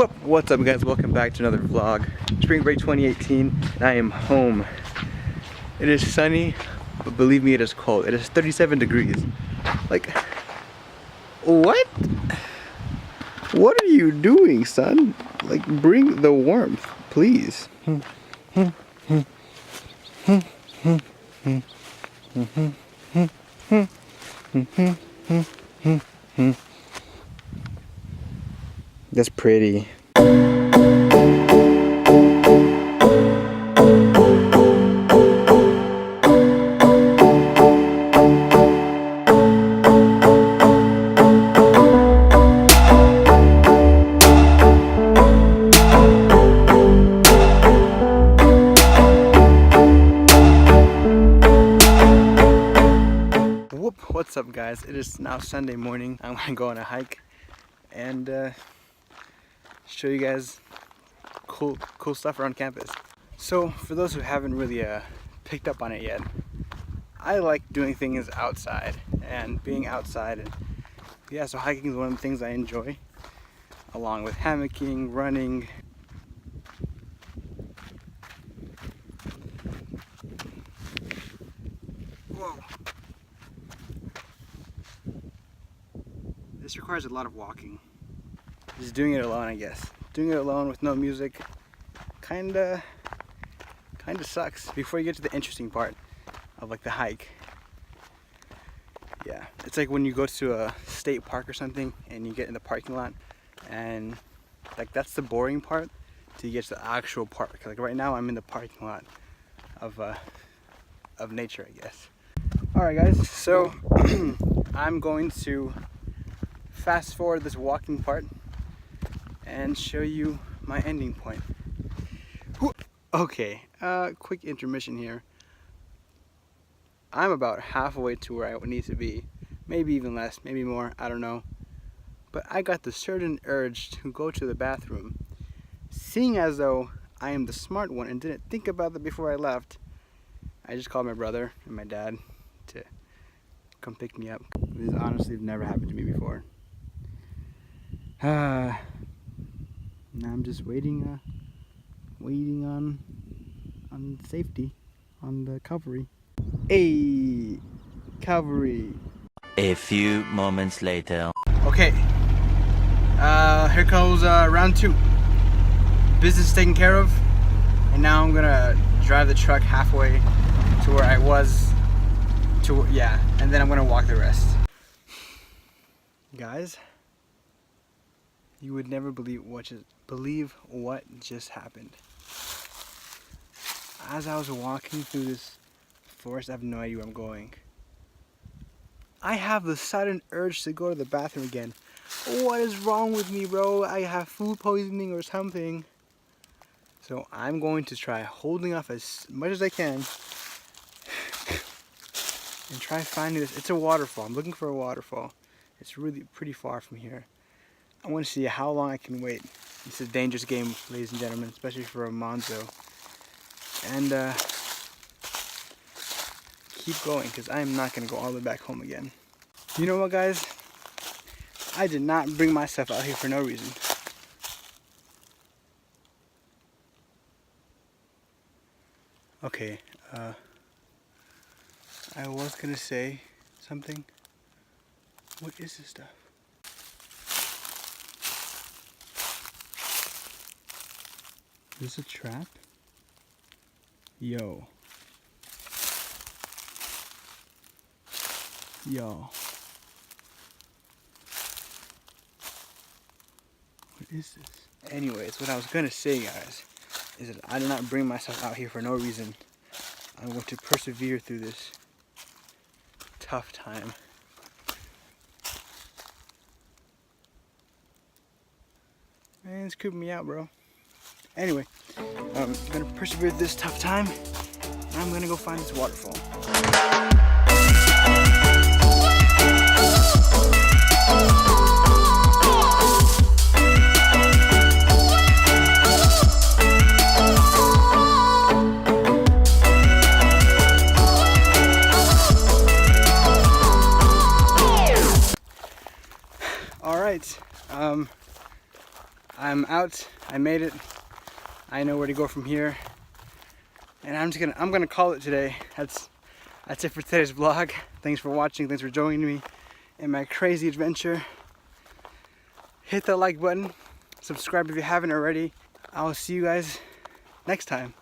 What's up guys, welcome back to another vlog. Spring break 2018 and I am home. It is sunny, but believe me, it is cold. It is 37 degrees. Like, what? What are you doing, son? Like, bring the warmth, please. That's pretty. What's up guys? It is now Sunday morning. I'm gonna go on a hike and show you guys cool stuff around campus. So for those who haven't really picked up on it yet, I like doing things outside and being outside, and yeah, so hiking is one of the things I enjoy, along with hammocking, running. Whoa. This requires a lot of walking. Just doing it alone, I guess. Doing it alone with no music kinda sucks before you get to the interesting part of like the hike. Yeah, it's like when you go to a state park or something and you get in the parking lot, and like that's the boring part till you get to the actual park. Like right now I'm in the parking lot of nature, I guess. Alright guys, so I'm going to fast forward this walking part and show you my ending point. Okay, quick intermission here. I'm about halfway to where I would need to be. Maybe even less, maybe more, I don't know. But I got the certain urge to go to the bathroom. Seeing as though I am the smart one and didn't think about that before I left, I just called my brother and my dad to come pick me up. This honestly never happened to me before. Now I'm just waiting on safety, on the cavalry. Hey, cavalry. A few moments later. Okay, here goes round 2. Business taken care of, and now I'm gonna drive the truck halfway to where I was. Yeah, and then I'm gonna walk the rest. Guys, you would never believe what just happened. As I was walking through this forest, I have no idea where I'm going. I have the sudden urge to go to the bathroom again. What is wrong with me, bro? I have food poisoning or something. So I'm going to try holding off as much as I can and try finding this. It's a waterfall. I'm looking for a waterfall. It's really pretty far from here. I want to see how long I can wait. It's a dangerous game, ladies and gentlemen, especially for a Manzo. And keep going, because I am not going to go all the way back home again. You know what, guys? I did not bring myself out here for no reason. Okay, I was going to say something. What is this stuff? Is this a trap? Yo. What is this? Anyways, what I was gonna say, guys, is that I did not bring myself out here for no reason. I'm going to persevere through this tough time. Man, it's creeping me out, bro. Anyway, I'm gonna persevere this tough time, and I'm gonna go find this waterfall. All right, I'm out. I made it. I know where to go from here. And I'm gonna call it today. That's it for today's vlog. Thanks for watching. Thanks for joining me in my crazy adventure. Hit that like button. Subscribe if you haven't already. I will see you guys next time.